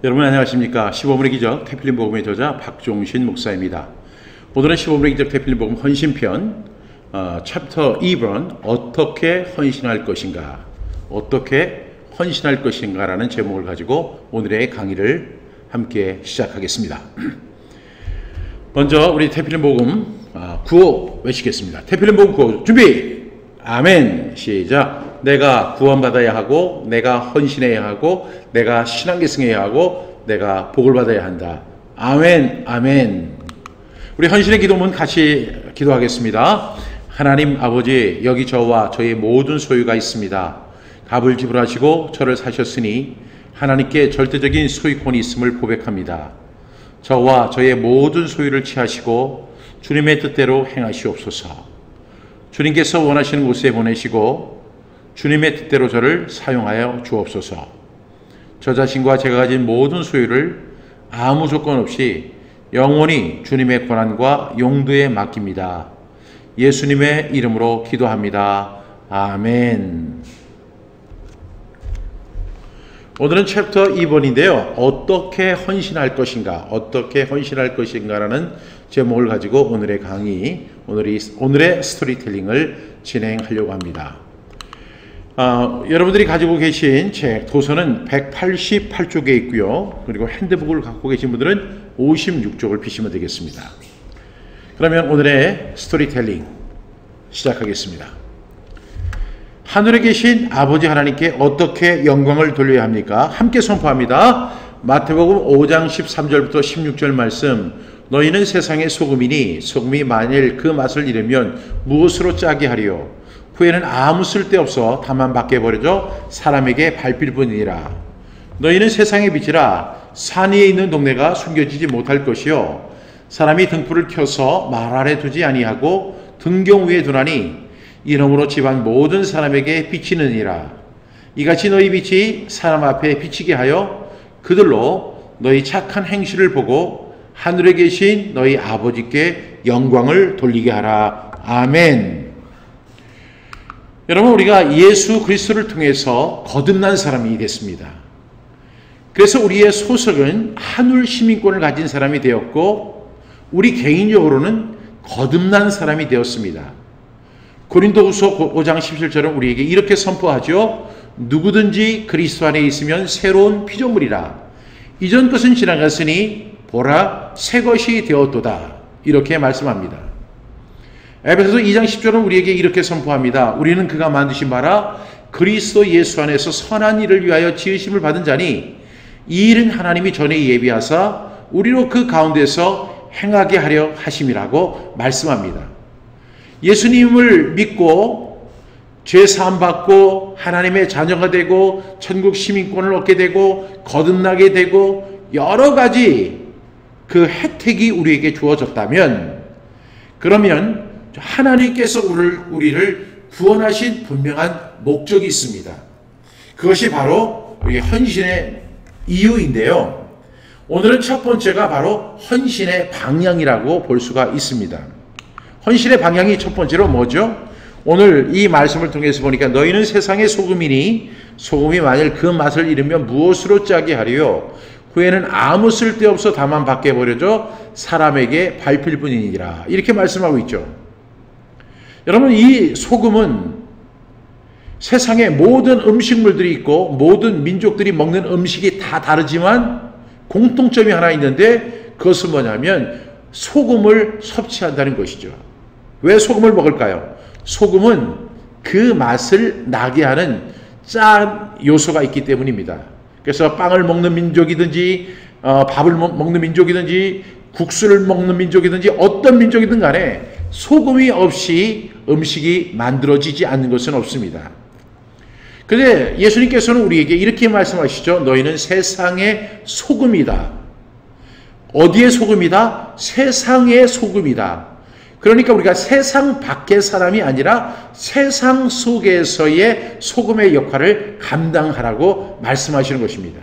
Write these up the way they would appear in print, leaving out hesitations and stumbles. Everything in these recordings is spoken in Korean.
여러분 안녕하십니까. 15분의 기적 태필린 복음의 저자 박종신 목사입니다. 오늘은 15분의 기적 태필린 복음 헌신편 챕터 2번 어떻게 헌신할 것인가 라는 제목을 가지고 오늘의 강의를 함께 시작하겠습니다. 먼저 우리 태필린 복음 구호 외치겠습니다. 태필린 복음 구호 준비! 아멘! 시작! 내가 구원받아야 하고, 내가 헌신해야 하고, 내가 신앙계승해야 하고, 내가 복을 받아야 한다. 아멘, 아멘. 우리 헌신의 기도문 같이 기도하겠습니다. 하나님 아버지, 여기 저와 저의 모든 소유가 있습니다. 값을 지불하시고 저를 사셨으니 하나님께 절대적인 소유권이 있음을 고백합니다. 저와 저의 모든 소유를 취하시고 주님의 뜻대로 행하시옵소서. 주님께서 원하시는 곳에 보내시고 주님의 뜻대로 저를 사용하여 주옵소서. 저 자신과 제가 가진 모든 소유를 아무 조건 없이 영원히 주님의 권한과 용도에 맡깁니다. 예수님의 이름으로 기도합니다. 아멘. 오늘은 챕터 2번인데요. 어떻게 헌신할 것인가라는 제목을 가지고 오늘의 강의, 오늘의 스토리텔링을 진행하려고 합니다. 여러분들이 가지고 계신 책, 도서는 188쪽에 있고요. 그리고 핸드북을 갖고 계신 분들은 56쪽을 피시면 되겠습니다. 그러면 오늘의 스토리텔링 시작하겠습니다. 하늘에 계신 아버지 하나님께 어떻게 영광을 돌려야 합니까? 함께 선포합니다. 마태복음 5장 13절부터 16절 말씀. 너희는 세상의 소금이니 소금이 만일 그 맛을 잃으면 무엇으로 짜게 하리요? 후에는 아무 쓸데없어 다만 밖에 버려져 사람에게 밟힐 뿐이니라. 너희는 세상의 빛이라. 산 위에 있는 동네가 숨겨지지 못할 것이요 사람이 등불을 켜서 말 아래 두지 아니하고 등경 위에 두나니 이러므로 집안 모든 사람에게 비치느니라. 이같이 너희 빛이 사람 앞에 비치게 하여 그들로 너희 착한 행실을 보고 하늘에 계신 너희 아버지께 영광을 돌리게 하라. 아멘. 여러분, 우리가 예수 그리스도를 통해서 거듭난 사람이 됐습니다. 그래서 우리의 소속은 하늘 시민권을 가진 사람이 되었고 우리 개인적으로는 거듭난 사람이 되었습니다. 고린도후서 5장 17절은 우리에게 이렇게 선포하죠. 누구든지 그리스도 안에 있으면 새로운 피조물이라. 이전 것은 지나갔으니 보라 새 것이 되었도다. 이렇게 말씀합니다. 에베소서 2장 10절은 우리에게 이렇게 선포합니다. 우리는 그가 만드신 바라 그리스도 예수 안에서 선한 일을 위하여 지으심을 받은 자니 이 일은 하나님이 전에 예비하사 우리로 그 가운데서 행하게 하려 하심이라고 말씀합니다. 예수님을 믿고 죄 사함 받고 하나님의 자녀가 되고 천국 시민권을 얻게 되고 거듭나게 되고 여러 가지 그 혜택이 우리에게 주어졌다면, 그러면 하나님께서 우리를 구원하신 분명한 목적이 있습니다. 그것이 바로 우리 헌신의 이유인데요. 오늘은 첫 번째가 바로 헌신의 방향이라고 볼 수가 있습니다. 헌신의 방향이 첫 번째로 뭐죠? 오늘 이 말씀을 통해서 보니까 너희는 세상의 소금이니 소금이 만일 그 맛을 잃으면 무엇으로 짜게 하리요? 후에는 아무 쓸데없어 다만 밖에 버려져 사람에게 밟힐 뿐이니라. 이렇게 말씀하고 있죠. 여러분, 이 소금은 세상에 모든 음식물들이 있고 모든 민족들이 먹는 음식이 다 다르지만 공통점이 하나 있는데 그것은 뭐냐면 소금을 섭취한다는 것이죠. 왜 소금을 먹을까요? 소금은 그 맛을 나게 하는 짠 요소가 있기 때문입니다. 그래서 빵을 먹는 민족이든지 밥을 먹는 민족이든지 국수를 먹는 민족이든지 어떤 민족이든 간에 소금이 없이 음식이 만들어지지 않는 것은 없습니다. 그런데 예수님께서는 우리에게 이렇게 말씀하시죠. 너희는 세상의 소금이다. 어디의 소금이다? 세상의 소금이다. 그러니까 우리가 세상 밖의 사람이 아니라 세상 속에서의 소금의 역할을 감당하라고 말씀하시는 것입니다.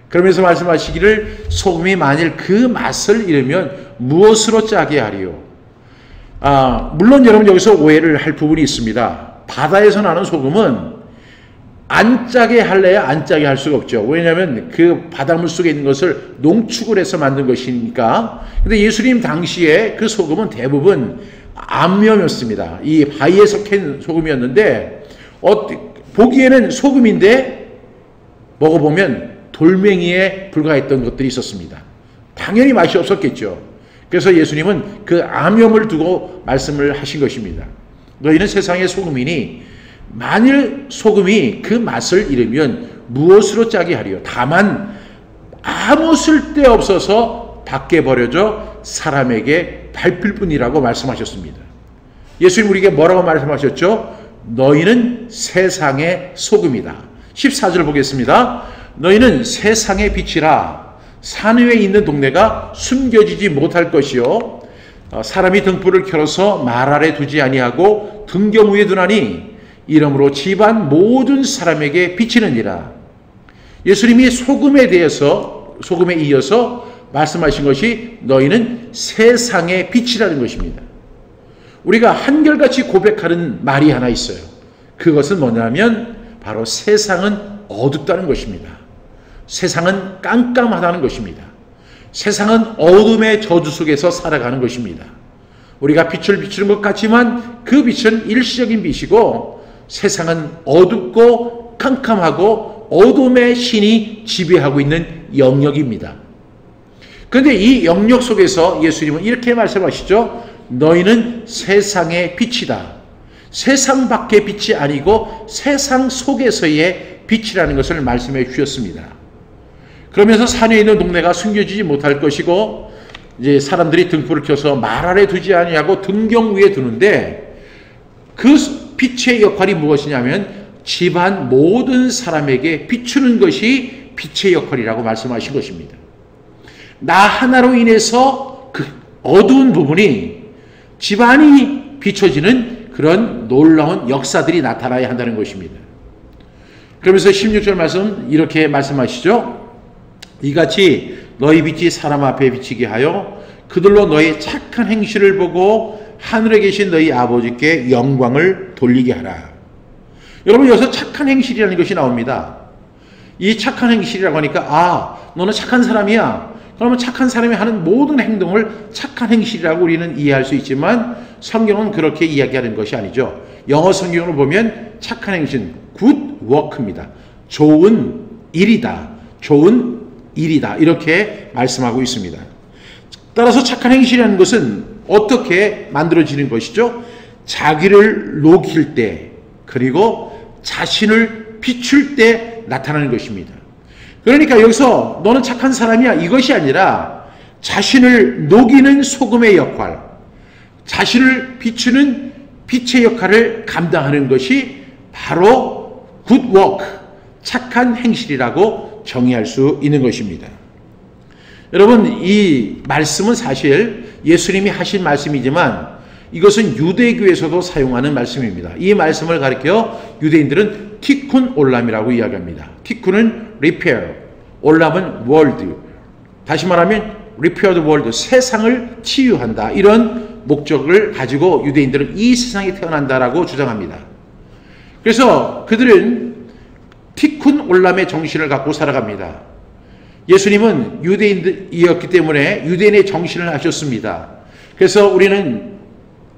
그러면서 말씀하시기를 소금이 만일 그 맛을 잃으면 무엇으로 짜게 하리요? 물론 여러분 여기서 오해를 할 부분이 있습니다. 바다에서 나는 소금은 안 짜게 할래야 안 짜게 할 수가 없죠. 왜냐하면 그 바닷물 속에 있는 것을 농축을 해서 만든 것이니까. 근데 예수님 당시에 그 소금은 대부분 암염이었습니다. 이 바위에서 캔 소금이었는데 보기에는 소금인데 먹어보면 돌멩이에 불과했던 것들이 있었습니다. 당연히 맛이 없었겠죠. 그래서 예수님은 그 암염을 두고 말씀을 하신 것입니다. 너희는 세상의 소금이니 만일 소금이 그 맛을 잃으면 무엇으로 짜게 하리요? 다만 아무 쓸데없어서 밖에 버려져 사람에게 밟힐 뿐이라고 말씀하셨습니다. 예수님 우리에게 뭐라고 말씀하셨죠? 너희는 세상의 소금이다. 14절 보겠습니다. 너희는 세상의 빛이라. 산 위에 있는 동네가 숨겨지지 못할 것이요 사람이 등불을 켜서 말 아래 두지 아니하고 등경 위에 두나니 이러므로 집안 모든 사람에게 비치느니라. 예수님이 소금에 이어서 말씀하신 것이 너희는 세상의 빛이라는 것입니다. 우리가 한결같이 고백하는 말이 하나 있어요. 그것은 뭐냐면 바로 세상은 어둡다는 것입니다. 세상은 깜깜하다는 것입니다. 세상은 어둠의 저주 속에서 살아가는 것입니다. 우리가 빛을 비추는 것 같지만 그 빛은 일시적인 빛이고 세상은 어둡고 캄캄하고 어둠의 신이 지배하고 있는 영역입니다. 그런데 이 영역 속에서 예수님은 이렇게 말씀하시죠. 너희는 세상의 빛이다. 세상 밖의 빛이 아니고 세상 속에서의 빛이라는 것을 말씀해 주셨습니다. 그러면서 산에 있는 동네가 숨겨지지 못할 것이고 이제 사람들이 등불을 켜서 말 아래 두지 아니하고 등경 위에 두는데 그 빛의 역할이 무엇이냐면 집안 모든 사람에게 비추는 것이 빛의 역할이라고 말씀하신 것입니다. 나 하나로 인해서 그 어두운 부분이 집안이 비춰지는 그런 놀라운 역사들이 나타나야 한다는 것입니다. 그러면서 16절 말씀 이렇게 말씀하시죠. 이같이 너희 빛이 사람 앞에 비치게 하여 그들로 너희 착한 행실을 보고 하늘에 계신 너희 아버지께 영광을 돌리게 하라. 여러분 여기서 착한 행실이라는 것이 나옵니다. 이 착한 행실이라고 하니까 너는 착한 사람이야. 그러면 착한 사람이 하는 모든 행동을 착한 행실이라고 우리는 이해할 수 있지만 성경은 그렇게 이야기하는 것이 아니죠. 영어 성경으로 보면 착한 행실, good work입니다. 좋은 일이다. 좋은 일이다. 이렇게 말씀하고 있습니다. 따라서 착한 행실이라는 것은 어떻게 만들어지는 것이죠? 자기를 녹일 때 그리고 자신을 비출 때 나타나는 것입니다. 그러니까 여기서 너는 착한 사람이야 이것이 아니라 자신을 녹이는 소금의 역할, 자신을 비추는 빛의 역할을 감당하는 것이 바로 good work, 착한 행실이라고 정의할 수 있는 것입니다. 여러분 이 말씀은 사실 예수님이 하신 말씀이지만 이것은 유대교에서도 사용하는 말씀입니다. 이 말씀을 가리켜 유대인들은 티쿤 올람이라고 이야기합니다. 티쿤은 repair, 올람은 world. 다시 말하면 repair the world, 세상을 치유한다. 이런 목적을 가지고 유대인들은 이 세상에 태어난다라고 주장합니다. 그래서 그들은 티쿤 올람의 정신을 갖고 살아갑니다. 예수님은 유대인이었기 때문에 유대인의 정신을 하셨습니다. 그래서 우리는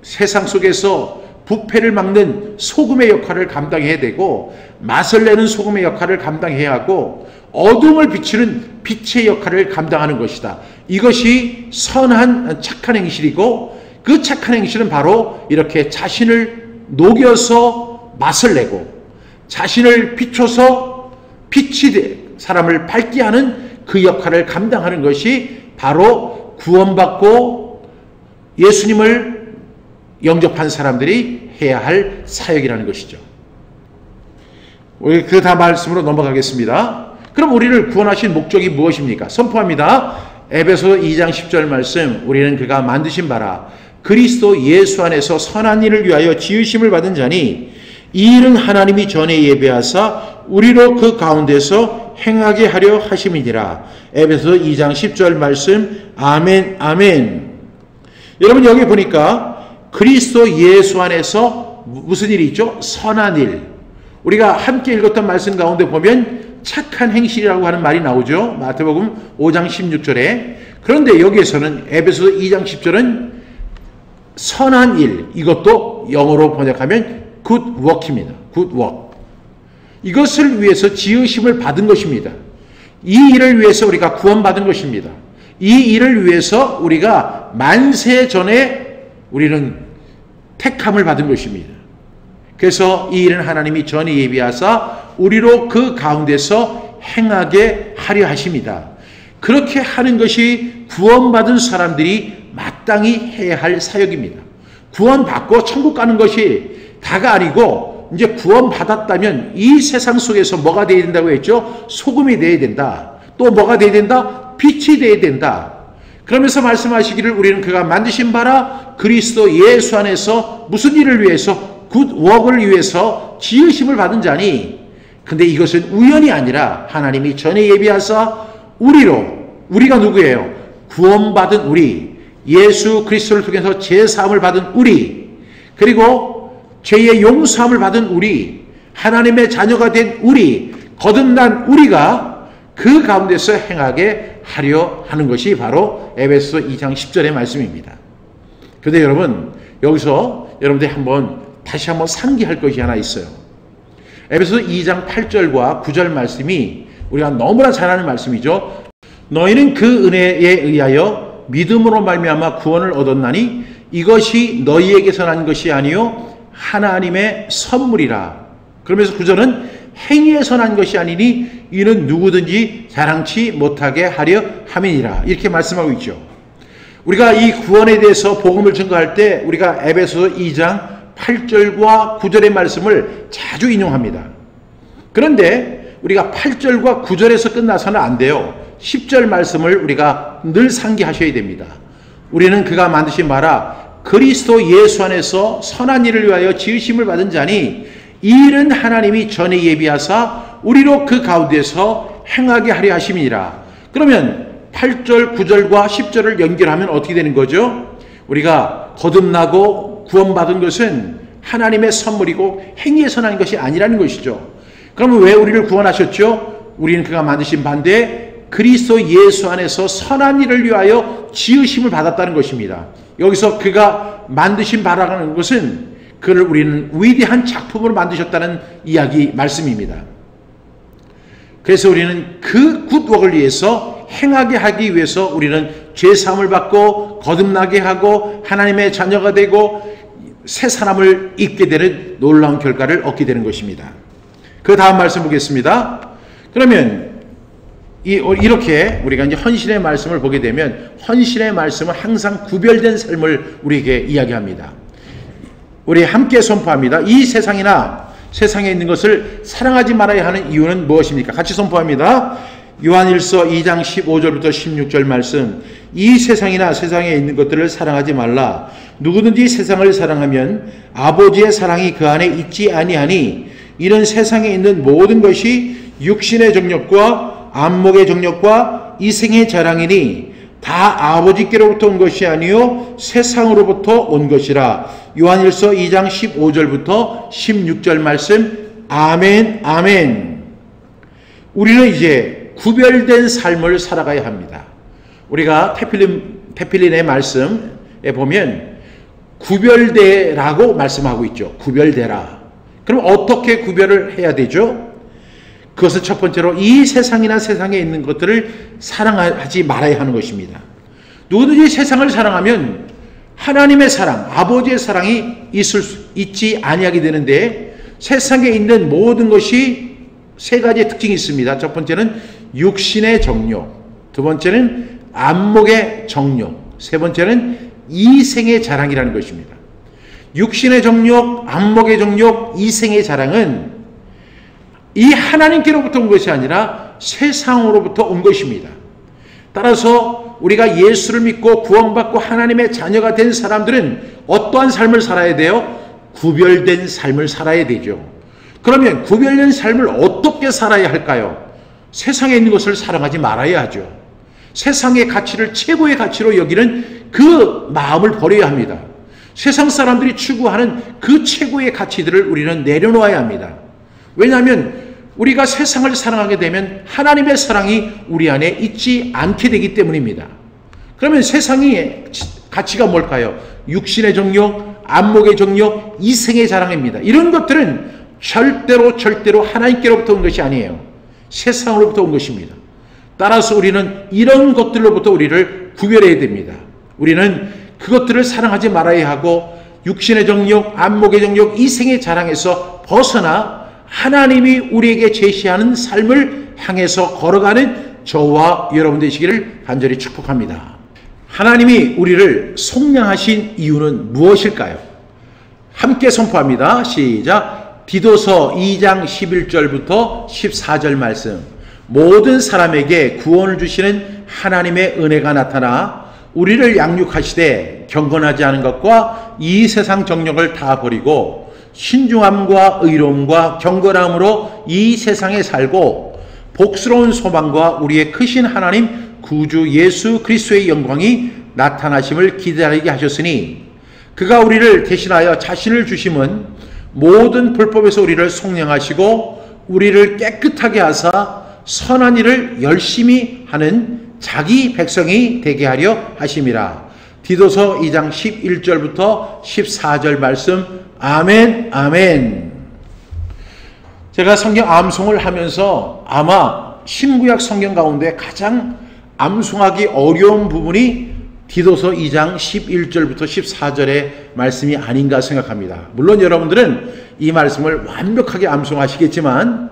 세상 속에서 부패를 막는 소금의 역할을 감당해야 되고 맛을 내는 소금의 역할을 감당해야 하고 어둠을 비추는 빛의 역할을 감당하는 것이다. 이것이 선한 착한 행실이고 그 착한 행실은 바로 이렇게 자신을 녹여서 맛을 내고 자신을 비춰서 빛이 사람을 밝게 하는 그 역할을 감당하는 것이 바로 구원받고 예수님을 영접한 사람들이 해야 할 사역이라는 것이죠. 우리 그 다음 말씀으로 넘어가겠습니다. 그럼 우리를 구원하신 목적이 무엇입니까? 선포합니다. 에베소 2장 10절 말씀, 우리는 그가 만드신 바라 그리스도 예수 안에서 선한 일을 위하여 지으심을 받은 자니 이 일은 하나님이 전에 예배하사 우리로 그 가운데서 행하게 하려 하심이니라. 에베소 2장 10절 말씀. 아멘 아멘. 여러분 여기 보니까 그리스도 예수 안에서 무슨 일이 있죠? 선한 일. 우리가 함께 읽었던 말씀 가운데 보면 착한 행실이라고 하는 말이 나오죠. 마태복음 5장 16절에. 그런데 여기에서는 에베소서 2장 10절은 선한 일, 이것도 영어로 번역하면 good work입니다. good work. 이것을 위해서 지으심을 받은 것입니다. 이 일을 위해서 우리가 구원받은 것입니다. 이 일을 위해서 우리가 만세 전에 우리는 택함을 받은 것입니다. 그래서 이 일은 하나님이 전에 예비하사 우리로 그 가운데서 행하게 하려 하십니다. 그렇게 하는 것이 구원받은 사람들이 마땅히 해야 할 사역입니다. 구원받고 천국 가는 것이 다가 아니고 이제 구원받았다면 이 세상 속에서 뭐가 되어야 된다고 했죠? 소금이 되어야 된다. 또 뭐가 되어야 된다? 빛이 되어야 된다. 그러면서 말씀하시기를 우리는 그가 만드신 바라 그리스도 예수 안에서 무슨 일을 위해서 굿워크를 위해서 지으심을 받은 자니. 근데 이것은 우연이 아니라 하나님이 전에 예비하사 우리가 누구예요? 구원받은 우리, 예수 그리스도를 통해서 제사함을 받은 우리, 그리고 죄의 용서함을 받은 우리, 하나님의 자녀가 된 우리, 거듭난 우리가 그 가운데서 행하게 하려 하는 것이 바로 에베소 2장 10절의 말씀입니다. 그런데 여러분, 여기서 여러분들이 다시 한번 상기할 것이 하나 있어요. 에베소 2장 8절과 9절 말씀이 우리가 너무나 잘 아는 말씀이죠. 너희는 그 은혜에 의하여 믿음으로 말미암아 구원을 얻었나니 이것이 너희에게서 난 것이 아니요 하나님의 선물이라. 그러면서 9절은 행위에서 난 것이 아니니 이는 누구든지 자랑치 못하게 하려 함이니라. 이렇게 말씀하고 있죠. 우리가 이 구원에 대해서 복음을 전가할 때 우리가 에베소 2장 8절과 9절의 말씀을 자주 인용합니다. 그런데 우리가 8절과 9절에서 끝나서는 안 돼요. 10절 말씀을 우리가 늘 상기하셔야 됩니다. 우리는 그가 만드신 바라 그리스도 예수 안에서 선한 일을 위하여 지으심을 받은 자니 이 일은 하나님이 전에 예비하사 우리로 그 가운데서 행하게 하려 하심이니라. 그러면 8절, 9절과 10절을 연결하면 어떻게 되는 거죠? 우리가 거듭나고 구원받은 것은 하나님의 선물이고 행위에서 난 것이 아니라는 것이죠. 그러면 왜 우리를 구원하셨죠? 우리는 그가 만드신 반대에 그리스도 예수 안에서 선한 일을 위하여 지으심을 받았다는 것입니다. 여기서 그가 만드신 바라는 것은 그를 우리는 위대한 작품으로 만드셨다는 이야기 말씀입니다. 그래서 우리는 그 굿워크를 위해서 행하게 하기 위해서 우리는 죄사함을 받고 거듭나게 하고 하나님의 자녀가 되고 새 사람을 입게 되는 놀라운 결과를 얻게 되는 것입니다. 그 다음 말씀 보겠습니다. 그러면 이렇게 우리가 이제 헌신의 말씀을 보게 되면 헌신의 말씀은 항상 구별된 삶을 우리에게 이야기합니다. 우리 함께 선포합니다. 이 세상이나 세상에 있는 것을 사랑하지 말아야 하는 이유는 무엇입니까? 같이 선포합니다. 요한일서 2장 15절부터 16절 말씀. 이 세상이나 세상에 있는 것들을 사랑하지 말라. 누구든지 세상을 사랑하면 아버지의 사랑이 그 안에 있지 아니하니 이런 세상에 있는 모든 것이 육신의 정욕과 안목의 정욕과 이생의 자랑이니 다 아버지께로부터 온 것이 아니요 세상으로부터 온 것이라. 요한일서 2장 15절부터 16절 말씀. 아멘 아멘. 우리는 이제 구별된 삶을 살아가야 합니다. 우리가 테필린의 말씀에 보면 구별되라고 말씀하고 있죠. 구별되라. 그럼 어떻게 구별을 해야 되죠? 그것은 첫 번째로 이 세상이나 세상에 있는 것들을 사랑하지 말아야 하는 것입니다. 누구든지 세상을 사랑하면 하나님의 사랑, 아버지의 사랑이 있지 아니하게 되는데 세상에 있는 모든 것이 세 가지의 특징이 있습니다. 첫 번째는 육신의 정욕, 두 번째는 안목의 정욕, 세 번째는 이생의 자랑이라는 것입니다. 육신의 정욕, 안목의 정욕, 이생의 자랑은 이 하나님께로부터 온 것이 아니라 세상으로부터 온 것입니다. 따라서 우리가 예수를 믿고 구원받고 하나님의 자녀가 된 사람들은 어떠한 삶을 살아야 돼요? 구별된 삶을 살아야 되죠. 그러면 구별된 삶을 어떻게 살아야 할까요? 세상에 있는 것을 사랑하지 말아야 하죠. 세상의 가치를 최고의 가치로 여기는 그 마음을 버려야 합니다. 세상 사람들이 추구하는 그 최고의 가치들을 우리는 내려놓아야 합니다. 왜냐하면 우리가 세상을 사랑하게 되면 하나님의 사랑이 우리 안에 있지 않게 되기 때문입니다. 그러면 세상의 가치가 뭘까요? 육신의 정욕, 안목의 정욕, 이생의 자랑입니다. 이런 것들은 절대로 하나님께로부터 온 것이 아니에요. 세상으로부터 온 것입니다. 따라서 우리는 이런 것들로부터 우리를 구별해야 됩니다. 우리는 그것들을 사랑하지 말아야 하고 육신의 정욕, 안목의 정욕, 이생의 자랑에서 벗어나 하나님이 우리에게 제시하는 삶을 향해서 걸어가는 저와 여러분 되시기를 간절히 축복합니다. 하나님이 우리를 속량하신 이유는 무엇일까요? 함께 선포합니다. 시작. 디도서 2장 11절부터 14절 말씀. 모든 사람에게 구원을 주시는 하나님의 은혜가 나타나 우리를 양육하시되 경건하지 않은 것과 이 세상 정욕을 다 버리고 신중함과 의로움과 경건함으로 이 세상에 살고 복스러운 소망과 우리의 크신 하나님 구주 예수 그리스도의 영광이 나타나심을 기다리게 하셨으니 그가 우리를 대신하여 자신을 주심은 모든 불법에서 우리를 속량하시고 우리를 깨끗하게 하사 선한 일을 열심히 하는 자기 백성이 되게 하려 하심이라. 디도서 2장 11절부터 14절 말씀. 아멘, 아멘. 제가 성경 암송을 하면서 아마 신구약 성경 가운데 가장 암송하기 어려운 부분이 디도서 2장 11절부터 14절의 말씀이 아닌가 생각합니다. 물론 여러분들은 이 말씀을 완벽하게 암송하시겠지만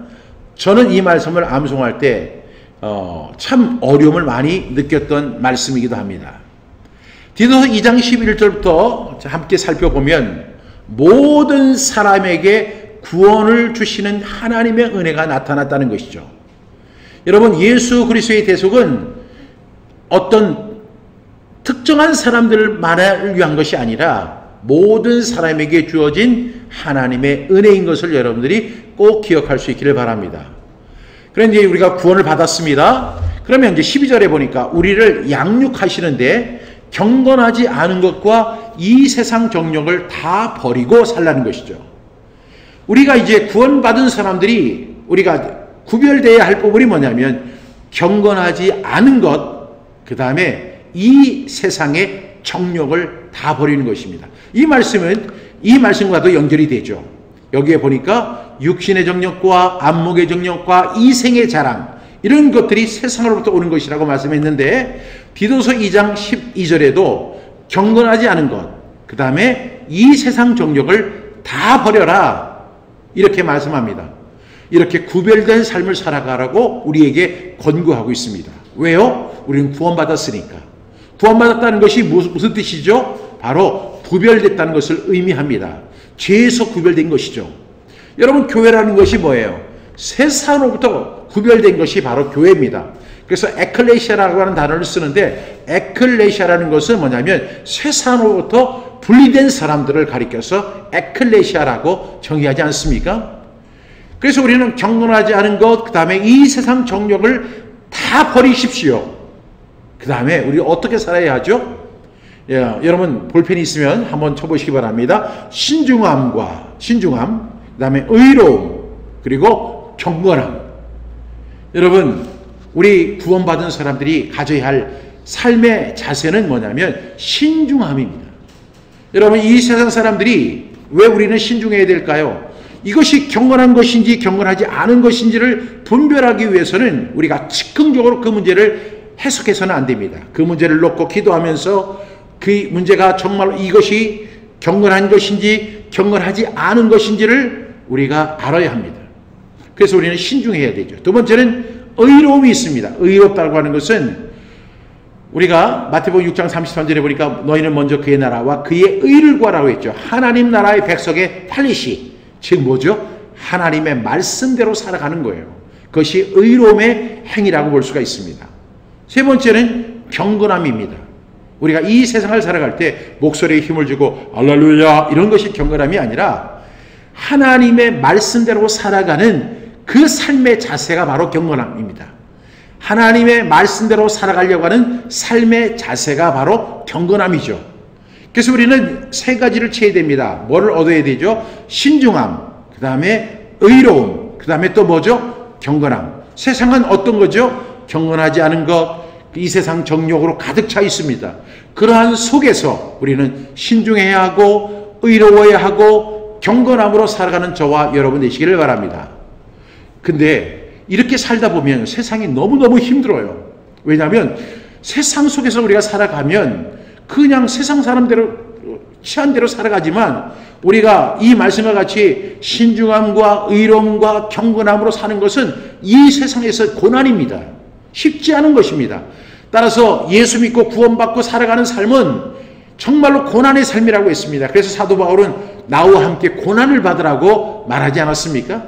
저는 이 말씀을 암송할 때 참 어려움을 많이 느꼈던 말씀이기도 합니다. 디도서 2장 11절부터 함께 살펴보면 모든 사람에게 구원을 주시는 하나님의 은혜가 나타났다는 것이죠. 여러분, 예수 그리스도의 대속은 어떤 특정한 사람들만을 위한 것이 아니라 모든 사람에게 주어진 하나님의 은혜인 것을 여러분들이 꼭 기억할 수 있기를 바랍니다. 그런데 우리가 구원을 받았습니다. 그러면 이제 12절에 보니까 우리를 양육하시는데 경건하지 않은 것과 이 세상 정욕을 다 버리고 살라는 것이죠. 우리가 이제 구원받은 사람들이 우리가 구별되어야 할 부분이 뭐냐면 경건하지 않은 것, 그 다음에 이 세상의 정욕을 다 버리는 것입니다. 이 말씀은 이 말씀과도 연결이 되죠. 여기에 보니까 육신의 정욕과 안목의 정욕과 이생의 자랑, 이런 것들이 세상으로부터 오는 것이라고 말씀했는데 디도서 2장 12절에도 경건하지 않은 것, 그 다음에 이 세상 정욕을 다 버려라, 이렇게 말씀합니다. 이렇게 구별된 삶을 살아가라고 우리에게 권고하고 있습니다. 왜요? 우리는 구원받았으니까. 구원받았다는 것이 무슨 뜻이죠? 바로 구별됐다는 것을 의미합니다. 죄에서 구별된 것이죠. 여러분, 교회라는 것이 뭐예요? 세상으로부터 구별된 것이 바로 교회입니다. 그래서 에클레시아라고 하는 단어를 쓰는데 에클레시아라는 것은 뭐냐면 세상으로부터 분리된 사람들을 가리켜서 에클레시아라고 정의하지 않습니까? 그래서 우리는 경건하지 않은 것, 그 다음에 이 세상 정욕을 다 버리십시오. 그 다음에 우리 어떻게 살아야 하죠? 여러분 볼펜이 있으면 한번 쳐보시기 바랍니다. 신중함, 그 다음에 의로움, 그리고 경건함. 여러분, 우리 구원받은 사람들이 가져야 할 삶의 자세는 뭐냐면 신중함입니다. 여러분, 이 세상 사람들이 왜 우리는 신중해야 될까요? 이것이 경건한 것인지 경건하지 않은 것인지를 분별하기 위해서는 우리가 즉흥적으로 그 문제를 해석해서는 안 됩니다. 그 문제를 놓고 기도하면서 그 문제가 정말 이것이 경건한 것인지 경건하지 않은 것인지를 우리가 알아야 합니다. 그래서 우리는 신중해야 되죠. 두 번째는 의로움이 있습니다. 의롭다고 하는 것은 우리가 마태복음 6장 33절에 보니까 너희는 먼저 그의 나라와 그의 의를 구하라고 했죠. 하나님 나라의 백성의 팔리시, 즉 뭐죠? 하나님의 말씀대로 살아가는 거예요. 그것이 의로움의 행위라고 볼 수가 있습니다. 세 번째는 경건함입니다. 우리가 이 세상을 살아갈 때 목소리에 힘을 주고 할렐루야 이런 것이 경건함이 아니라 하나님의 말씀대로 살아가는 그 삶의 자세가 바로 경건함입니다. 하나님의 말씀대로 살아가려고 하는 삶의 자세가 바로 경건함이죠. 그래서 우리는 세 가지를 채야 됩니다. 뭐를 얻어야 되죠? 신중함, 그 다음에 의로움, 그 그 다음에 또 뭐죠? 경건함. 세상은 어떤 거죠? 경건하지 않은 것, 이 세상 정욕으로 가득 차 있습니다. 그러한 속에서 우리는 신중해야 하고 의로워야 하고 경건함으로 살아가는 저와 여러분 되시기를 바랍니다. 근데 이렇게 살다 보면 세상이 너무너무 힘들어요. 왜냐하면 세상 속에서 우리가 살아가면 그냥 세상 사람대로 취한대로 살아가지만 우리가 이 말씀과 같이 신중함과 의로움과 경건함으로 사는 것은 이 세상에서 고난입니다. 쉽지 않은 것입니다. 따라서 예수 믿고 구원받고 살아가는 삶은 정말로 고난의 삶이라고 했습니다. 그래서 사도 바울은 나와 함께 고난을 받으라고 말하지 않았습니까?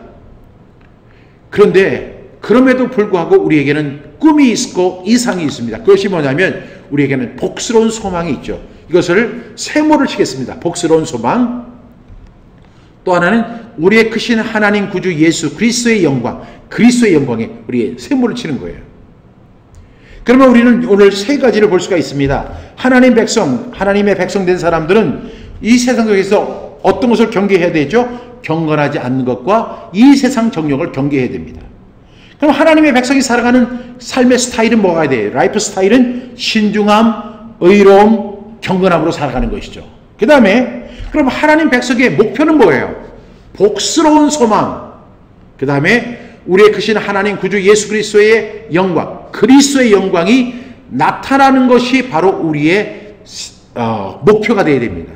그런데 그럼에도 불구하고 우리에게는 꿈이 있고 이상이 있습니다. 그것이 뭐냐면 우리에게는 복스러운 소망이 있죠. 이것을 세모를 치겠습니다. 복스러운 소망. 또 하나는 우리의 크신 하나님 구주 예수 그리스도의 영광, 그리스도의 영광에 우리의 세모를 치는 거예요. 그러면 우리는 오늘 세 가지를 볼 수가 있습니다. 하나님 백성, 하나님의 백성 된 사람들은 이 세상 속에서 어떤 것을 경계해야 되죠? 경건하지 않는 것과 이 세상 정욕을 경계해야 됩니다. 그럼 하나님의 백성이 살아가는 삶의 스타일은 뭐가 돼요? 라이프 스타일은 신중함, 의로움, 경건함으로 살아가는 것이죠. 그 다음에 그럼 하나님 백성의 목표는 뭐예요? 복스러운 소망. 그 다음에 우리의 크신 하나님 구주 예수 그리스도의 영광, 그리스도의 영광이 나타나는 것이 바로 우리의 목표가 되어야 됩니다.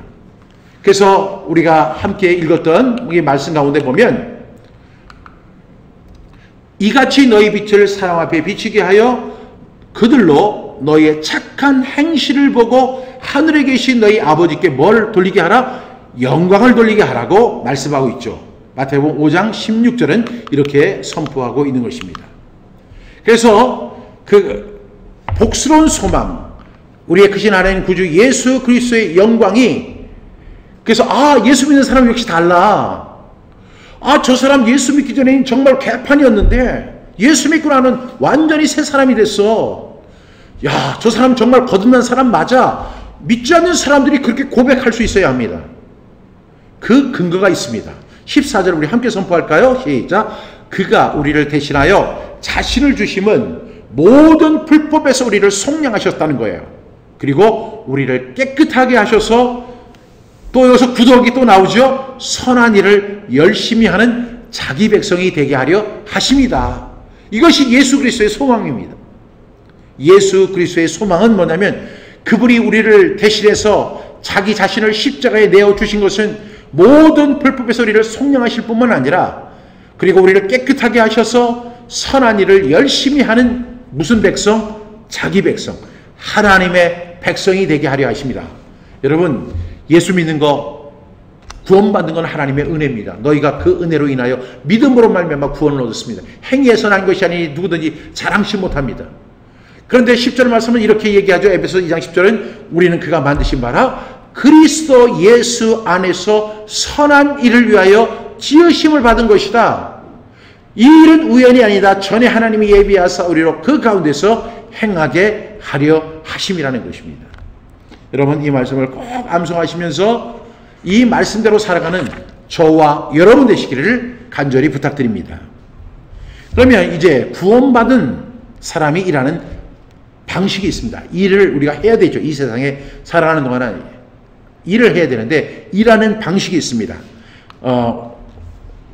그래서 우리가 함께 읽었던 이 말씀 가운데 보면 이같이 너희 빛을 사람 앞에 비치게 하여 그들로 너희의 착한 행실을 보고 하늘에 계신 너희 아버지께 뭘 돌리게 하라? 영광을 돌리게 하라고 말씀하고 있죠. 마태복음 5장 16절은 이렇게 선포하고 있는 것입니다. 그래서 그 복스러운 소망, 우리의 크신 하나님 구주 예수 그리스도의 영광이, 그래서 예수 믿는 사람 역시 달라. 저 사람 예수 믿기 전에는 정말 개판이었는데 예수 믿고 나는 완전히 새 사람이 됐어. 야, 저 사람 정말 거듭난 사람 맞아. 믿지 않는 사람들이 그렇게 고백할 수 있어야 합니다. 그 근거가 있습니다. 14절 우리 함께 선포할까요? 시작. 그가 우리를 대신하여 자신을 주심은 모든 불법에서 우리를 속량하셨다는 거예요. 그리고 우리를 깨끗하게 하셔서 또 여기서 구더기 또 나오죠. 선한 일을 열심히 하는 자기 백성이 되게 하려 하십니다. 이것이 예수 그리스도의 소망입니다. 예수 그리스도의 소망은 뭐냐면 그분이 우리를 대신해서 자기 자신을 십자가에 내어주신 것은 모든 불법에서 우리를 속량하실 뿐만 아니라 그리고 우리를 깨끗하게 하셔서 선한 일을 열심히 하는 무슨 백성? 자기 백성, 하나님의 백성이 되게 하려 하십니다. 여러분, 예수 믿는 거, 구원받는 건 하나님의 은혜입니다. 너희가 그 은혜로 인하여 믿음으로 말미암아 구원을 얻었습니다. 행위에서 난 것이 아니니 누구든지 자랑치 못합니다. 그런데 10절 말씀은 이렇게 얘기하죠. 에베소 2장 10절은 우리는 그가 만드신 바라 그리스도 예수 안에서 선한 일을 위하여 지으심을 받은 것이다. 이 일은 우연이 아니다. 전에 하나님이 예비하사 우리로 그 가운데서 행하게 하려 하심이라는 것입니다. 여러분, 이 말씀을 꼭 암송하시면서 이 말씀대로 살아가는 저와 여러분 되시기를 간절히 부탁드립니다. 그러면 이제 구원받은 사람이 일하는 방식이 있습니다. 일을 우리가 해야 되죠. 이 세상에 살아가는 동안은 일을 해야 되는데 일하는 방식이 있습니다.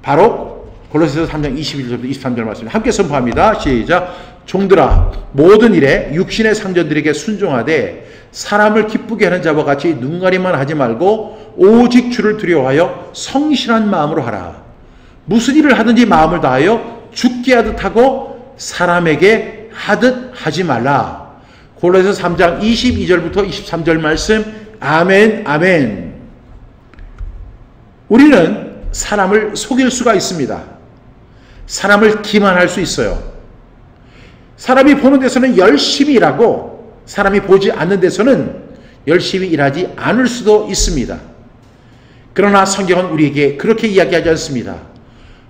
바로 골로새서 3장 21절부터 23절 말씀 함께 선포합니다. 시작. 종들아 모든 일에 육신의 상전들에게 순종하되 사람을 기쁘게 하는 자와 같이 눈가리만 하지 말고 오직 주를 두려워하여 성실한 마음으로 하라. 무슨 일을 하든지 마음을 다하여 죽게 하듯 하고 사람에게 하듯 하지 말라. 골로새서 3장 22절부터 23절 말씀. 아멘, 아멘. 우리는 사람을 속일 수가 있습니다. 사람을 기만할 수 있어요. 사람이 보는 데서는 열심히 일하고 사람이 보지 않는 데서는 열심히 일하지 않을 수도 있습니다. 그러나 성경은 우리에게 그렇게 이야기하지 않습니다.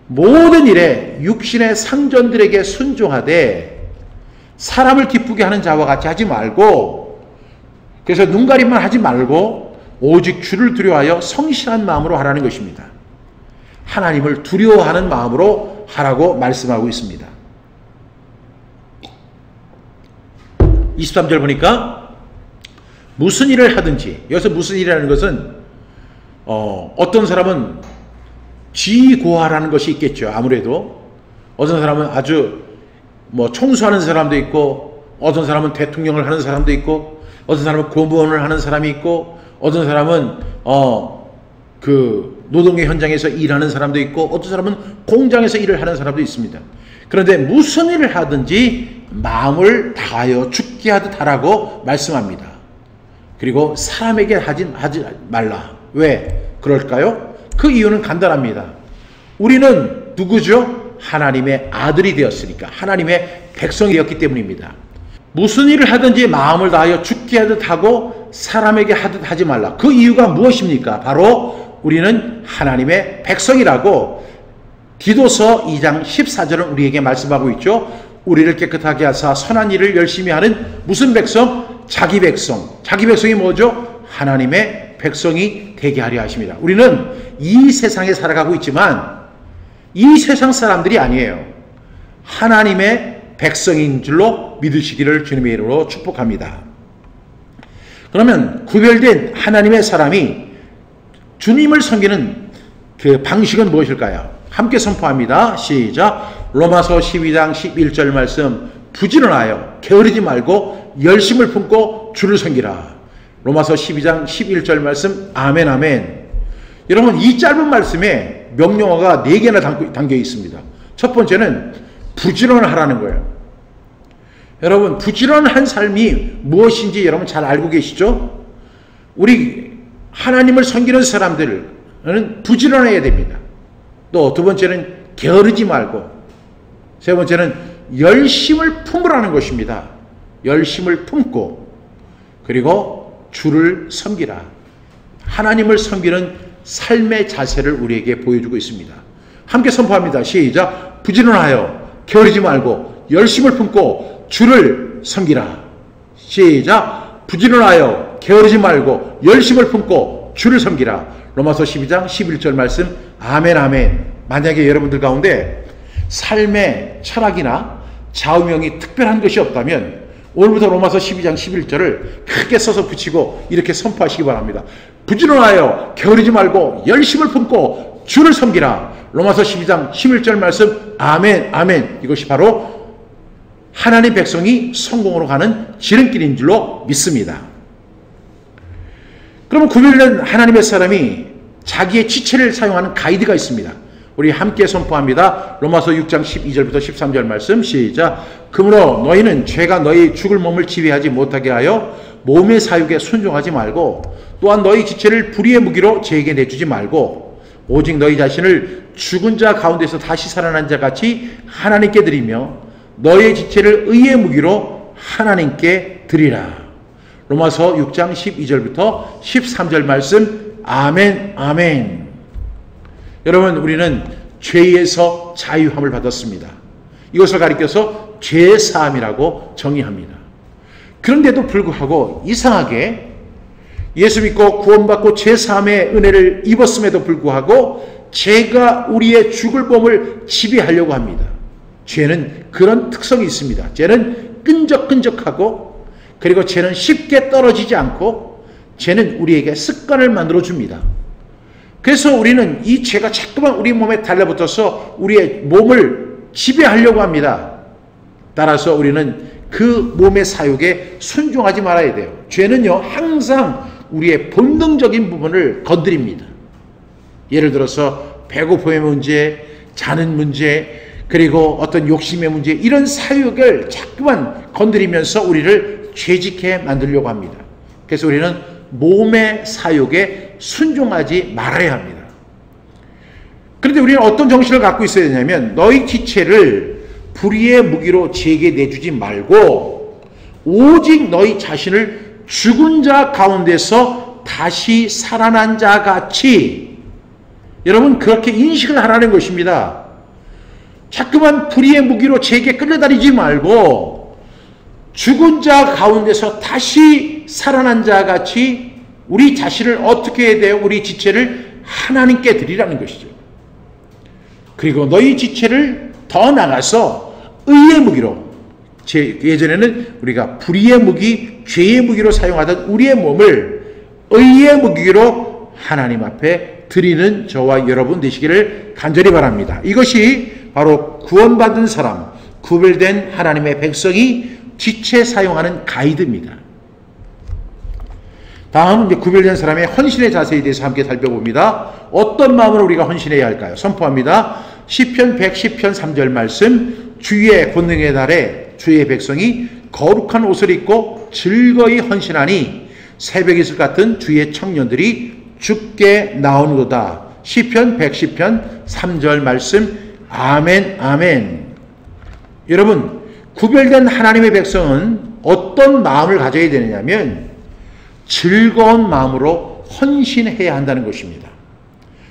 모든 일에 육신의 상전들에게 순종하되 사람을 기쁘게 하는 자와 같이 하지 말고, 그래서 눈가림만 하지 말고 오직 주를 두려워하여 성실한 마음으로 하라는 것입니다. 하나님을 두려워하는 마음으로 하라고 말씀하고 있습니다. 23절 보니까 무슨 일을 하든지, 여기서 무슨 일이라는 것은 어떤 사람은 지고하라는 것이 있겠죠. 아무래도 어떤 사람은 아주 청소하는 사람도 있고, 어떤 사람은 대통령을 하는 사람도 있고, 어떤 사람은 공무원을 하는 사람이 있고, 어떤 사람은 그 노동의 현장에서 일하는 사람도 있고, 어떤 사람은 공장에서 일을 하는 사람도 있습니다. 그런데 무슨 일을 하든지 마음을 다하여 죽게 하듯 하라고 말씀합니다. 그리고 사람에게 하지 말라. 왜 그럴까요? 그 이유는 간단합니다. 우리는 누구죠? 하나님의 아들이 되었으니까, 하나님의 백성이 되었기 때문입니다. 무슨 일을 하든지 마음을 다하여 죽게 하듯 하고 사람에게 하듯 하지 말라. 그 이유가 무엇입니까? 바로 우리는 하나님의 백성이라고 디도서 2장 14절은 우리에게 말씀하고 있죠. 우리를 깨끗하게 하사 선한 일을 열심히 하는 무슨 백성? 자기 백성. 자기 백성이 뭐죠? 하나님의 백성이 되게 하려 하십니다. 우리는 이 세상에 살아가고 있지만 이 세상 사람들이 아니에요. 하나님의 백성인 줄로 믿으시기를 주님의 이름으로 축복합니다. 그러면 구별된 하나님의 사람이 주님을 섬기는 그 방식은 무엇일까요? 함께 선포합니다. 시작. 로마서 12장 11절 말씀. 부지런하여 게으르지 말고 열심을 품고 주를 섬기라. 로마서 12장 11절 말씀. 아멘 아멘. 여러분, 이 짧은 말씀에 명령어가 4개나 담겨 있습니다. 첫 번째는 부지런하라는 거예요. 여러분, 부지런한 삶이 무엇인지 여러분 잘 알고 계시죠? 우리 하나님을 섬기는 사람들은 부지런해야 됩니다. 또 두 번째는 게으르지 말고, 세 번째는 열심을 품으라는 것입니다. 열심을 품고, 그리고 주를 섬기라. 하나님을 섬기는 삶의 자세를 우리에게 보여주고 있습니다. 함께 선포합니다. 시작. 부지런하여 게으르지 말고 열심을 품고 주를 섬기라. 시작. 부지런하여 게으르지 말고 열심을 품고 주를 섬기라. 로마서 12장 11절 말씀. 아멘 아멘. 만약에 여러분들 가운데 삶의 철학이나 좌우명이 특별한 것이 없다면 오늘부터 로마서 12장 11절을 크게 써서 붙이고 이렇게 선포하시기 바랍니다. 부지런하여 게으르지 말고 열심을 품고 주를 섬기라. 로마서 12장 11절 말씀. 아멘 아멘. 이것이 바로 하나님 백성이 성공으로 가는 지름길인 줄로 믿습니다. 그러면 구별된 하나님의 사람이 자기의 지체를 사용하는 가이드가 있습니다. 우리 함께 선포합니다. 로마서 6장 12절부터 13절 말씀. 시작. 그러므로 너희는 죄가 너희 죽을 몸을 지배하지 못하게 하여 몸의 사육에 순종하지 말고, 또한 너희 지체를 불의의 무기로 죄에게 내주지 말고, 오직 너희 자신을 죽은 자 가운데서 다시 살아난 자 같이 하나님께 드리며 너희의 지체를 의의 무기로 하나님께 드리라. 로마서 6장 12절부터 13절 말씀. 아멘 아멘. 여러분, 우리는 죄에서 자유함을 받았습니다. 이것을 가리켜서 죄사함이라고 정의합니다. 그런데도 불구하고 이상하게 예수 믿고 구원받고 죄사함의 은혜를 입었음에도 불구하고 죄가 우리의 죽을 몸을 지배하려고 합니다. 죄는 그런 특성이 있습니다. 죄는 끈적끈적하고, 그리고 죄는 쉽게 떨어지지 않고, 죄는 우리에게 습관을 만들어 줍니다. 그래서 우리는 이 죄가 자꾸만 우리 몸에 달라붙어서 우리의 몸을 지배하려고 합니다. 따라서 우리는 그 몸의 사육에 순종하지 말아야 돼요. 죄는요, 항상 우리의 본능적인 부분을 건드립니다. 예를 들어서 배고픔의 문제, 자는 문제, 그리고 어떤 욕심의 문제, 이런 사육을 자꾸만 건드리면서 우리를 죄짓게 만들려고 합니다. 그래서 우리는 몸의 사육에 순종하지 말아야 합니다. 그런데 우리는 어떤 정신을 갖고 있어야 되냐면, 너희 지체를 불의의 무기로 죄에게 내주지 말고 오직 너희 자신을 죽은 자 가운데서 다시 살아난 자 같이, 여러분 그렇게 인식을 하라는 것입니다. 자꾸만 불의의 무기로 죄에게 끌려다니지 말고 죽은 자 가운데서 다시 살아난 자 같이 우리 자신을 어떻게 해야 돼요? 우리 지체를 하나님께 드리라는 것이죠. 그리고 너희 지체를 더 나가서 의의 무기로, 예전에는 우리가 불의의 무기, 죄의 무기로 사용하던 우리의 몸을 의의 무기로 하나님 앞에 드리는 저와 여러분 되시기를 간절히 바랍니다. 이것이 바로 구원받은 사람, 구별된 하나님의 백성이 지체 사용하는 가이드입니다. 다음은 이제 구별된 사람의 헌신의 자세에 대해서 함께 살펴봅니다. 어떤 마음으로 우리가 헌신해야 할까요? 선포합니다. 시편 110편 3절 말씀, 주의 권능의 날에 주의 백성이 거룩한 옷을 입고 즐거이 헌신하니 새벽 이슬 같은 주의 청년들이 죽게 나오는도다. 시편 110편 3절 말씀. 아멘, 아멘. 여러분, 구별된 하나님의 백성은 어떤 마음을 가져야 되느냐면 즐거운 마음으로 헌신해야 한다는 것입니다.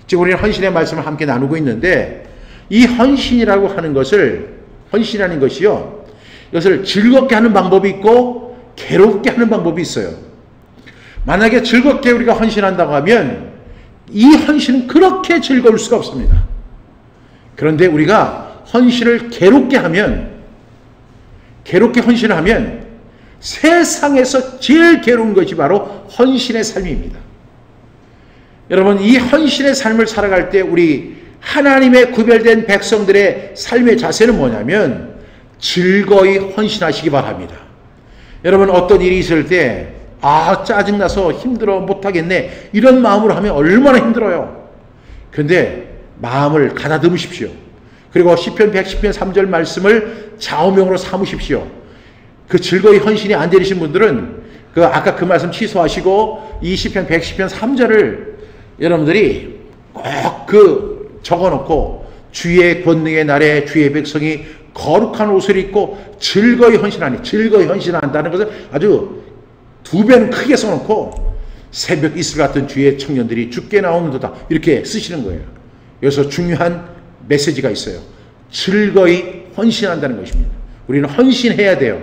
지금 우리는 헌신의 말씀을 함께 나누고 있는데, 이 헌신이라고 하는 것을, 헌신하는 것이요, 이것을 즐겁게 하는 방법이 있고 괴롭게 하는 방법이 있어요. 만약에 즐겁게 우리가 헌신한다고 하면 이 헌신은 그렇게 즐거울 수가 없습니다. 그런데 우리가 헌신을 괴롭게 하면, 괴롭게 헌신을 하면 세상에서 제일 괴로운 것이 바로 헌신의 삶입니다. 여러분, 이 헌신의 삶을 살아갈 때 우리 하나님의 구별된 백성들의 삶의 자세는 뭐냐면 즐거이 헌신하시기 바랍니다. 여러분, 어떤 일이 있을 때 짜증나서 힘들어 못하겠네, 이런 마음으로 하면 얼마나 힘들어요. 그런데 마음을 가다듬으십시오. 그리고 시편 110편 3절 말씀을 좌우명으로 삼으십시오. 그 즐거이 헌신이 안 되신 분들은 아까 그 말씀 취소하시고 이 시편 110편 3절을 여러분들이 꼭 적어놓고, 주의 권능의 날에 주의 백성이 거룩한 옷을 입고 즐거이 헌신하니, 즐거이 헌신한다는 것을 아주 2배는 크게 써놓고 새벽 이슬 같은 주의 청년들이 죽게 나오는도다, 이렇게 쓰시는 거예요. 여기서 중요한 메시지가 있어요. 즐거이 헌신한다는 것입니다. 우리는 헌신해야 돼요.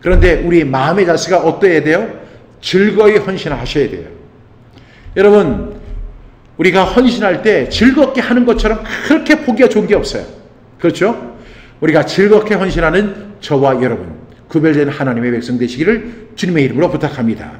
그런데 우리 마음의 자세가 어떠해야 돼요? 즐거이 헌신하셔야 돼요. 여러분, 우리가 헌신할 때 즐겁게 하는 것처럼 그렇게 보기가 좋은 게 없어요. 그렇죠? 우리가 즐겁게 헌신하는 저와 여러분, 구별된 하나님의 백성 되시기를 주님의 이름으로 부탁합니다.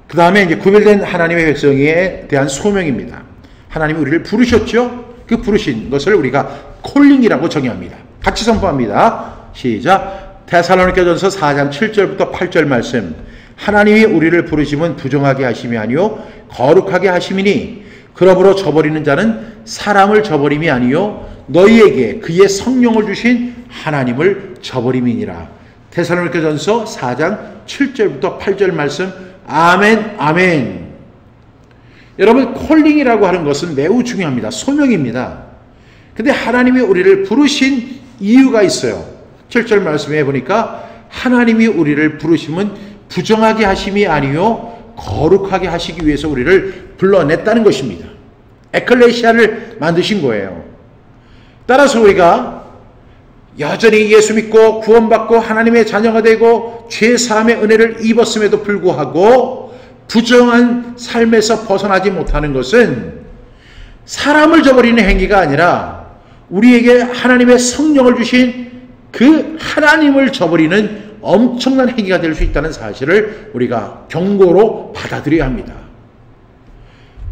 그 다음에 이제 구별된 하나님의 백성에 대한 소명입니다. 하나님이 우리를 부르셨죠? 그 부르신 것을 우리가 콜링이라고 정의합니다. 같이 선포합니다. 시작. 데살로니가전서 4장 7절부터 8절 말씀. 하나님이 우리를 부르심은 부정하게 하심이 아니요 거룩하게 하심이니, 그러므로 저버리는 자는 사람을 저버림이 아니요 너희에게 그의 성령을 주신 하나님을 저버림이니라. 데살로니가전서 4장 7절부터 8절 말씀. 아멘, 아멘. 여러분, 콜링이라고 하는 것은 매우 중요합니다. 소명입니다. 근데 하나님이 우리를 부르신 이유가 있어요. 7절 말씀에 보니까 하나님이 우리를 부르심은 부정하게 하심이 아니요 거룩하게 하시기 위해서 우리를 불러냈다는 것입니다. 에클레시아를 만드신 거예요. 따라서 우리가 여전히 예수 믿고 구원받고 하나님의 자녀가 되고 죄사함의 은혜를 입었음에도 불구하고 부정한 삶에서 벗어나지 못하는 것은 사람을 저버리는 행위가 아니라 우리에게 하나님의 성령을 주신 그 하나님을 저버리는 엄청난 행위가 될 수 있다는 사실을 우리가 경고로 받아들여야 합니다.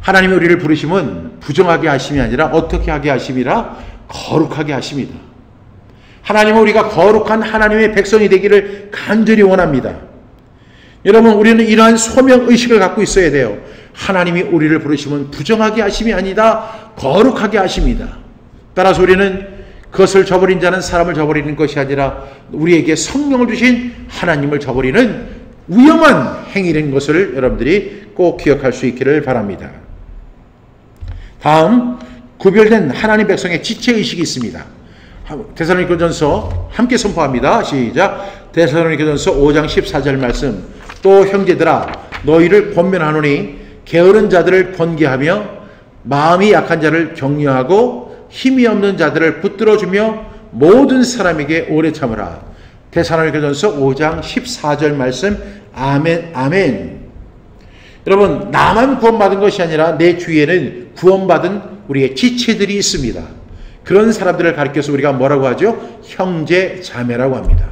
하나님이 우리를 부르심은 부정하게 하심이 아니라 어떻게 하게 하심이라? 거룩하게 하심이다. 하나님은 우리가 거룩한 하나님의 백성이 되기를 간절히 원합니다. 여러분, 우리는 이러한 소명의식을 갖고 있어야 돼요. 하나님이 우리를 부르심은 부정하게 하심이 아니다, 거룩하게 하심이다. 따라서 우리는 그것을 저버린 자는 사람을 저버리는 것이 아니라 우리에게 성령을 주신 하나님을 저버리는 위험한 행위라는 것을 여러분들이 꼭 기억할 수 있기를 바랍니다. 다음, 구별된 하나님 백성의 지체의식이 있습니다. 데살로니가전서 함께 선포합니다. 시작. 데살로니가전서 5장 14절 말씀. 또 형제들아, 너희를 권면하노니 게으른 자들을 번개하며 마음이 약한 자를 격려하고 힘이 없는 자들을 붙들어주며 모든 사람에게 오래 참으라. 데살로니가전서 5장 14절 말씀. 아멘, 아멘. 여러분, 나만 구원받은 것이 아니라 내 주위에는 구원받은 우리의 지체들이 있습니다. 그런 사람들을 가리켜서 우리가 뭐라고 하죠? 형제 자매라고 합니다.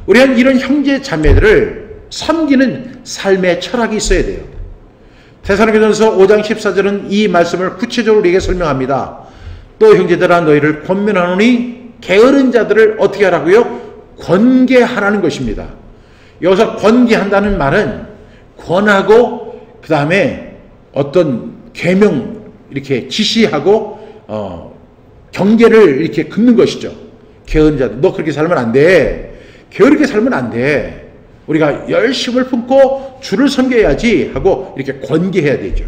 우리는 이런 형제 자매들을 섬기는 삶의 철학이 있어야 돼요. 데살로니가전서 5장 14절은 이 말씀을 구체적으로 우리에게 설명합니다. 또 형제들아 너희를 권면하노니 게으른 자들을 어떻게 하라고요? 권계하라는 것입니다. 여기서 권계한다는 말은 권하고 그 다음에 어떤 계명 이렇게 지시하고 경계를 이렇게 긋는 것이죠. 게으른 자들 너 그렇게 살면 안 돼. 게으르게 살면 안 돼. 우리가 열심을 품고 주를 섬겨야지 하고 이렇게 권계해야 되죠.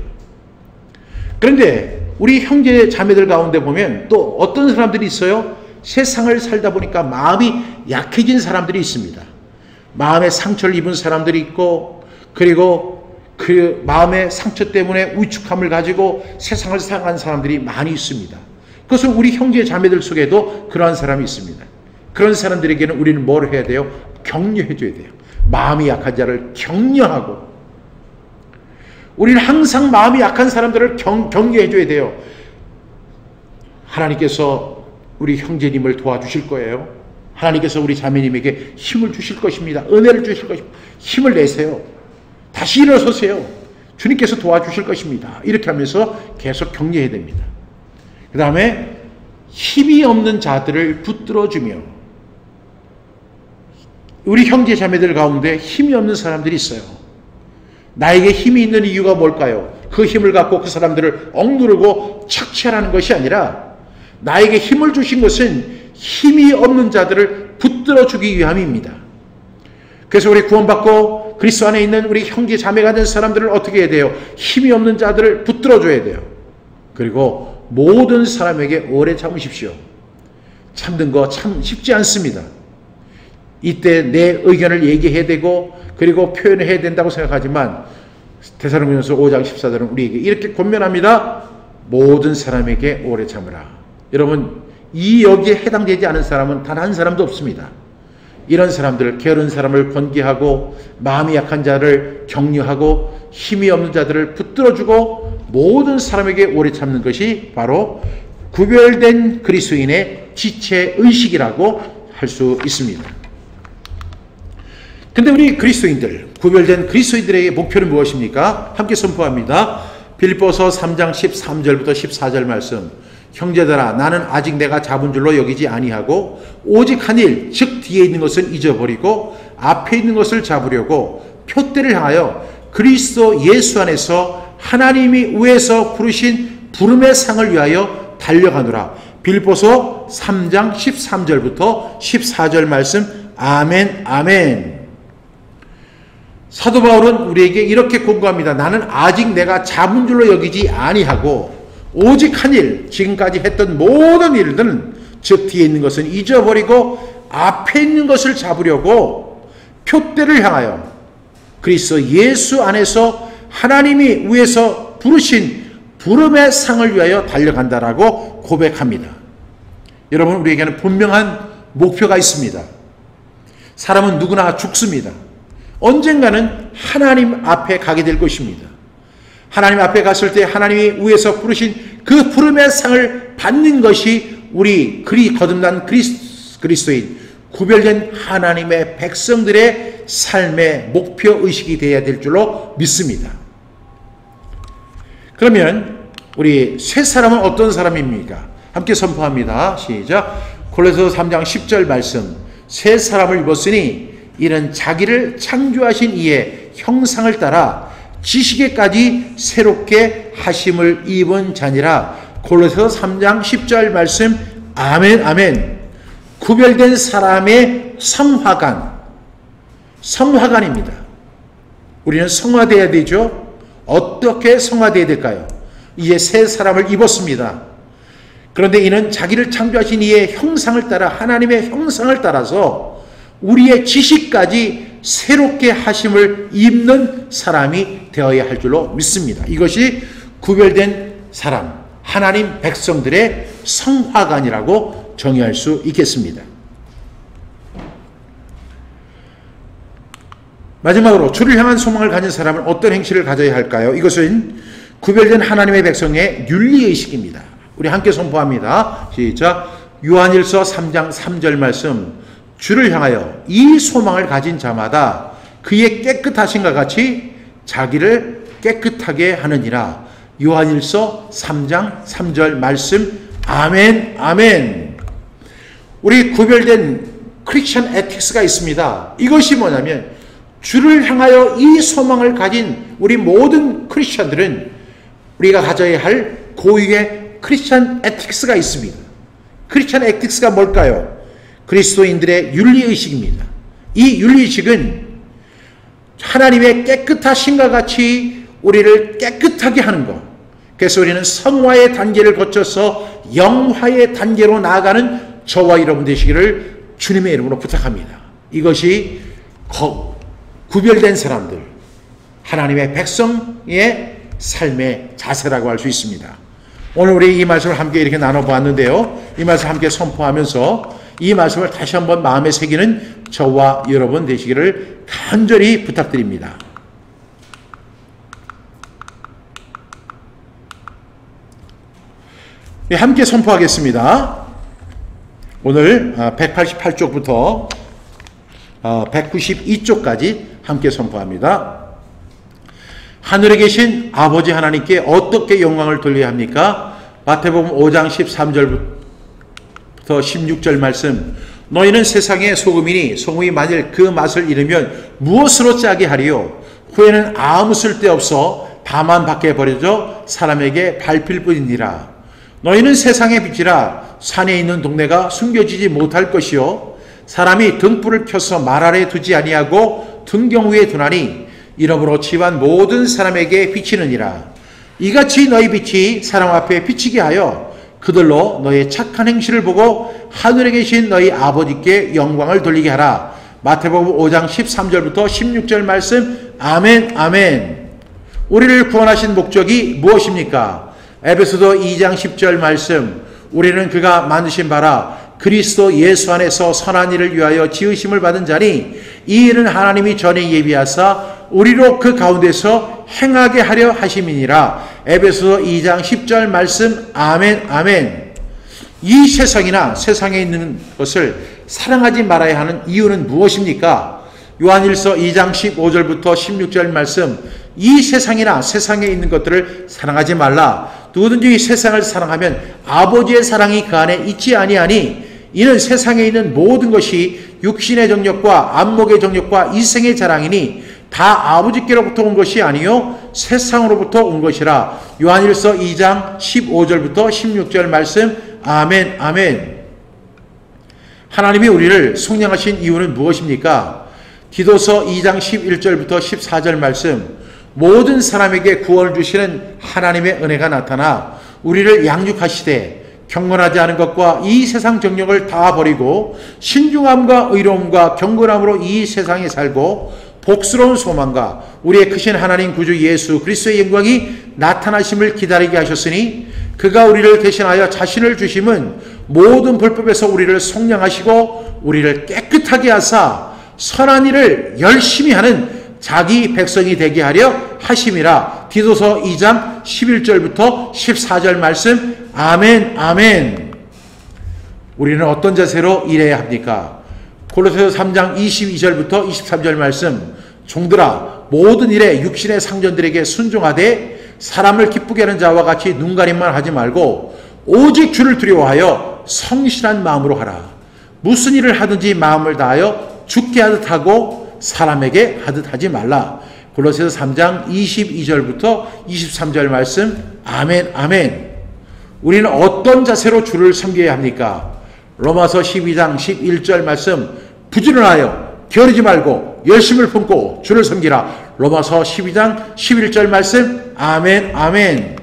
그런데 우리 형제 자매들 가운데 보면 또 어떤 사람들이 있어요? 세상을 살다 보니까 마음이 약해진 사람들이 있습니다. 마음에 상처를 입은 사람들이 있고 그리고 그 마음의 상처 때문에 우직함을 가지고 세상을 살아가는 사람들이 많이 있습니다. 그것은 우리 형제 자매들 속에도 그러한 사람이 있습니다. 그런 사람들에게는 우리는 뭘 해야 돼요? 격려해 줘야 돼요. 마음이 약한 자를 격려하고 우리는 항상 마음이 약한 사람들을 격려해 줘야 돼요. 하나님께서 우리 형제님을 도와주실 거예요. 하나님께서 우리 자매님에게 힘을 주실 것입니다. 은혜를 주실 것입니다. 힘을 내세요. 다시 일어서세요. 주님께서 도와주실 것입니다. 이렇게 하면서 계속 격려해야 됩니다. 그 다음에 힘이 없는 자들을 붙들어주며 우리 형제 자매들 가운데 힘이 없는 사람들이 있어요. 나에게 힘이 있는 이유가 뭘까요? 그 힘을 갖고 그 사람들을 억누르고 착취하라는 것이 아니라 나에게 힘을 주신 것은 힘이 없는 자들을 붙들어주기 위함입니다. 그래서 우리 구원받고 그리스도 안에 있는 우리 형제 자매가 된 사람들을 어떻게 해야 돼요? 힘이 없는 자들을 붙들어줘야 돼요. 그리고 모든 사람에게 오래 참으십시오. 참는 거 참 쉽지 않습니다. 이때 내 의견을 얘기해야 되고 그리고 표현을 해야 된다고 생각하지만 데살로니가전서 5장 14절은 우리에게 이렇게 권면합니다. 모든 사람에게 오래 참으라. 여러분 이 여기에 해당되지 않은 사람은 단 한 사람도 없습니다. 이런 사람들, 게으른 사람을 권계하고 마음이 약한 자를 격려하고 힘이 없는 자들을 붙들어주고 모든 사람에게 오래 참는 것이 바로 구별된 그리스도인의 지체의식이라고 할 수 있습니다. 근데 우리 그리스도인들, 구별된 그리스도인들의 목표는 무엇입니까? 함께 선포합니다. 빌립보서 3장 13절부터 14절 말씀. 형제들아 나는 아직 내가 잡은 줄로 여기지 아니하고 오직 한 일, 즉 뒤에 있는 것은 잊어버리고 앞에 있는 것을 잡으려고 표대를 향하여 그리스도 예수 안에서 하나님이 위에서 부르신 부름의 상을 위하여 달려가노라. 빌립보서 3장 13절부터 14절 말씀. 아멘 아멘. 사도 바울은 우리에게 이렇게 권고합니다. 나는 아직 내가 잡은 줄로 여기지 아니하고 오직 한 일, 지금까지 했던 모든 일들은 즉 뒤에 있는 것은 잊어버리고 앞에 있는 것을 잡으려고 표대를 향하여 그리스도 예수 안에서 하나님이 위에서 부르신 부름의 상을 위하여 달려간다라고 고백합니다. 여러분 우리에게는 분명한 목표가 있습니다. 사람은 누구나 죽습니다. 언젠가는 하나님 앞에 가게 될 것입니다. 하나님 앞에 갔을 때 하나님이 위에서 부르신 그 부름의 상을 받는 것이 우리 거듭난 그리스도인 구별된 하나님의 백성들의 삶의 목표의식이 되어야 될 줄로 믿습니다. 그러면 우리 새 사람은 어떤 사람입니까? 함께 선포합니다. 시작. 골로새서 3장 10절 말씀. 새 사람을 입었으니 이는 자기를 창조하신 이의 형상을 따라 지식에까지 새롭게 하심을 입은 자니라. 골로새서 3장 10절 말씀. 아멘 아멘. 구별된 사람의 성화관입니다. 우리는 성화되어야 되죠. 어떻게 성화되어야 될까요? 이제 새 사람을 입었습니다. 그런데 이는 자기를 창조하신 이의 형상을 따라 하나님의 형상을 따라서 우리의 지식까지 새롭게 하심을 입는 사람이 되어야 할 줄로 믿습니다. 이것이 구별된 사람, 하나님 백성들의 성화관이라고 정의할 수 있겠습니다. 마지막으로 주를 향한 소망을 가진 사람은 어떤 행실을 가져야 할까요? 이것은 구별된 하나님의 백성의 윤리의식입니다. 우리 함께 선포합니다. 시작. 요한일서 3장 3절 말씀. 주를 향하여 이 소망을 가진 자마다 그의 깨끗하신과 같이 자기를 깨끗하게 하느니라. 요한일서 3장 3절 말씀. 아멘, 아멘. 우리 구별된 크리스천 에틱스가 있습니다. 이것이 뭐냐면 주를 향하여 이 소망을 가진 우리 모든 크리스천들은 우리가 가져야 할 고유의 크리스천 에틱스가 있습니다. 크리스천 에틱스가 뭘까요? 그리스도인들의 윤리의식입니다. 이 윤리의식은 하나님의 깨끗하신과 같이 우리를 깨끗하게 하는 것. 그래서 우리는 성화의 단계를 거쳐서 영화의 단계로 나아가는 저와 여러분 되시기를 주님의 이름으로 부탁합니다. 이것이 구별된 사람들, 하나님의 백성의 삶의 자세라고 할 수 있습니다. 오늘 우리 이 말씀을 함께 이렇게 나눠보았는데요. 이 말씀 함께 선포하면서 이 말씀을 다시 한번 마음에 새기는 저와 여러분 되시기를 간절히 부탁드립니다. 네, 함께 선포하겠습니다. 오늘 188쪽부터 192쪽까지 함께 선포합니다. 하늘에 계신 아버지 하나님께 어떻게 영광을 돌려야 합니까? 마태복음 5장 13절부터 16절 말씀. 너희는 세상의 소금이니 소금이 만일 그 맛을 잃으면 무엇으로 짜게 하리요? 후에는 아무 쓸데없어 다만 밖에 버려져 사람에게 밟힐 뿐이니라. 너희는 세상의 빛이라. 산에 있는 동네가 숨겨지지 못할 것이요 사람이 등불을 켜서 말 아래 두지 아니하고 등경 위에 두나니 이러므로 집안 모든 사람에게 비치느니라. 이같이 너희 빛이 사람 앞에 비치게 하여 그들로 너의 착한 행실을 보고 하늘에 계신 너희 아버지께 영광을 돌리게 하라. 마태복음 5장 13절부터 16절 말씀. 아멘, 아멘. 우리를 구원하신 목적이 무엇입니까? 에베소서 2장 10절 말씀. 우리는 그가 만드신 바라 그리스도 예수 안에서 선한 일을 위하여 지으심을 받은 자니 이 일은 하나님이 전에 예비하사 우리로 그 가운데서 행하게 하려 하심이니라. 에베소서 2장 10절 말씀. 아멘, 아멘. 이 세상이나 세상에 있는 것을 사랑하지 말아야 하는 이유는 무엇입니까? 요한일서 2장 15절부터 16절 말씀. 이 세상이나 세상에 있는 것들을 사랑하지 말라. 누구든지 이 세상을 사랑하면 아버지의 사랑이 그 안에 있지 아니하니 이는 세상에 있는 모든 것이 육신의 정욕과 안목의 정욕과 이생의 자랑이니 다 아버지께로부터 온 것이 아니요 세상으로부터 온 것이라. 요한일서 2장 15절부터 16절 말씀. 아멘, 아멘. 하나님이 우리를 속량하신 이유는 무엇입니까? 디도서 2장 11절부터 14절 말씀. 모든 사람에게 구원을 주시는 하나님의 은혜가 나타나 우리를 양육하시되 경건하지 않은 것과 이 세상 정욕을 다 버리고 신중함과 의로움과 경건함으로 이 세상에 살고 복스러운 소망과 우리의 크신 하나님 구주 예수 그리스도의 영광이 나타나심을 기다리게 하셨으니 그가 우리를 대신하여 자신을 주심은 모든 불법에서 우리를 속량하시고 우리를 깨끗하게 하사 선한 일을 열심히 하는 자기 백성이 되게 하려 하심이라. 디도서 2장 11절부터 14절 말씀. 아멘, 아멘. 우리는 어떤 자세로 일해야 합니까? 골로새서 3장 22절부터 23절 말씀. 종들아 모든 일에 육신의 상전들에게 순종하되 사람을 기쁘게 하는 자와 같이 눈가림만 하지 말고 오직 주를 두려워하여 성실한 마음으로 하라. 무슨 일을 하든지 마음을 다하여 죽게 하듯 하고 사람에게 하듯 하지 말라. 골로새서 3장 22절부터 23절 말씀. 아멘, 아멘. 우리는 어떤 자세로 주를 섬겨야 합니까? 로마서 12장 11절 말씀. 부지런하여 게으르지 말고 열심을 품고 주를 섬기라. 로마서 12장 11절 말씀. 아멘, 아멘.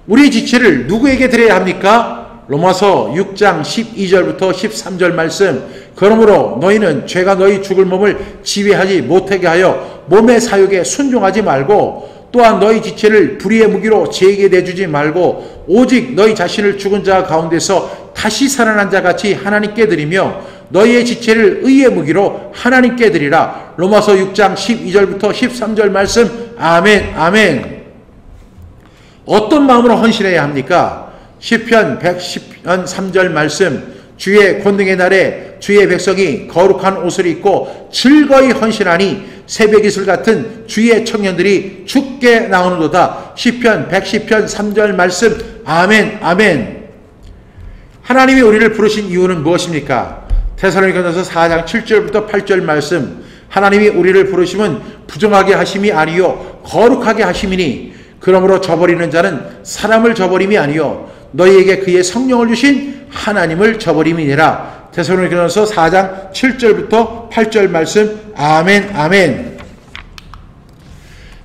우리 지체를 누구에게 드려야 합니까? 로마서 6장 12절부터 13절 말씀. 그러므로 너희는 죄가 너희 죽을 몸을 지배하지 못하게 하여 몸의 사욕에 순종하지 말고 또한 너희 지체를 불의의 무기로 죄에게 내주지 말고 오직 너희 자신을 죽은 자 가운데서 다시 살아난 자 같이 하나님께 드리며 너희의 지체를 의의 무기로 하나님께 드리라. 로마서 6장 12절부터 13절 말씀. 아멘, 아멘. 어떤 마음으로 헌신해야 합니까? 시편 110편 3절 말씀, 주의 권능의 날에 주의 백성이 거룩한 옷을 입고 즐거이 헌신하니 새벽 이슬 같은 주의 청년들이 죽게 나오는도다. 시편 110편 3절 말씀. 아멘, 아멘. 하나님이 우리를 부르신 이유는 무엇입니까? 데살로니가전서 4장 7절부터 8절 말씀. 하나님이 우리를 부르심은 부정하게 하심이 아니요 거룩하게 하심이니 그러므로 저버리는 자는 사람을 저버림이 아니요 너희에게 그의 성령을 주신 하나님을 저버림이니라. 데살로니가전서 4장 7절부터 8절 말씀. 아멘, 아멘.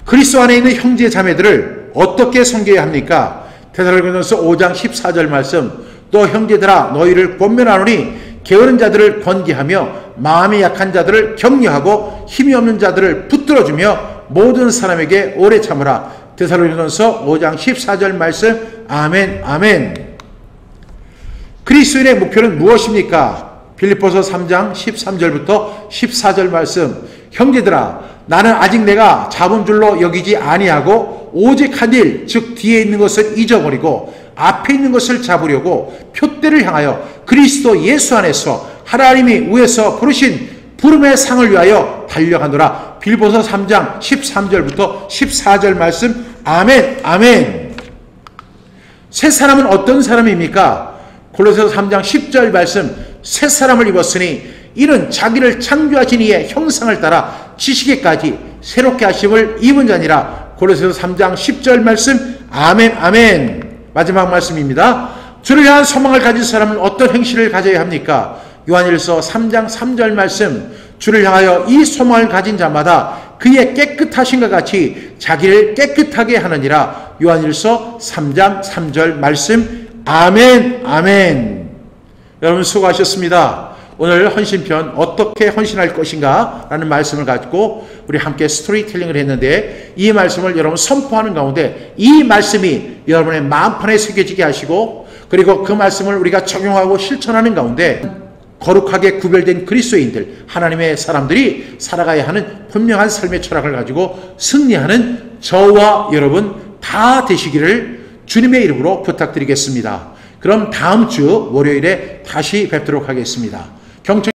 그리스도 안에 있는 형제 자매들을 어떻게 섬겨야 합니까? 데살로니가전서 5장 14절 말씀. 또 형제들아 너희를 권면하노니 게으른 자들을 권기하며 마음이 약한 자들을 격려하고 힘이 없는 자들을 붙들어주며 모든 사람에게 오래 참으라. 데살로니가전서 5장 14절 말씀. 아멘, 아멘. 그리스도인의 목표는 무엇입니까? 빌립보서 3장 13절부터 14절 말씀. 형제들아 나는 아직 내가 잡은 줄로 여기지 아니하고 오직 한 일 즉 뒤에 있는 것을 잊어버리고 앞에 있는 것을 잡으려고 표대를 향하여 그리스도 예수 안에서 하나님이 위에서 부르신 부름의 상을 위하여 달려가노라. 빌립보서 3장 13절부터 14절 말씀. 아멘, 아멘. 새 사람은 어떤 사람입니까? 골로새서 3장 10절 말씀. 새 사람을 입었으니 이는 자기를 창조하신 이의 형상을 따라 지식에까지 새롭게 하심을 입은 자니라. 골로새서 3장 10절 말씀. 아멘, 아멘. 마지막 말씀입니다. 주를 향한 소망을 가진 사람은 어떤 행실을 가져야 합니까? 요한일서 3장 3절 말씀. 주를 향하여 이 소망을 가진 자마다 그의 깨끗하신과 같이 자기를 깨끗하게 하느니라. 요한일서 3장 3절 말씀. 아멘, 아멘. 여러분 수고하셨습니다. 오늘 헌신편 어떻게 헌신할 것인가 라는 말씀을 가지고 우리 함께 스토리텔링을 했는데 이 말씀을 여러분 선포하는 가운데 이 말씀이 여러분의 마음판에 새겨지게 하시고 그리고 그 말씀을 우리가 적용하고 실천하는 가운데 거룩하게 구별된 그리스도인들, 하나님의 사람들이 살아가야 하는 분명한 삶의 철학을 가지고 승리하는 저와 여러분 다 되시기를 주님의 이름으로 부탁드리겠습니다. 그럼 다음 주 월요일에 다시 뵙도록 하겠습니다. 경청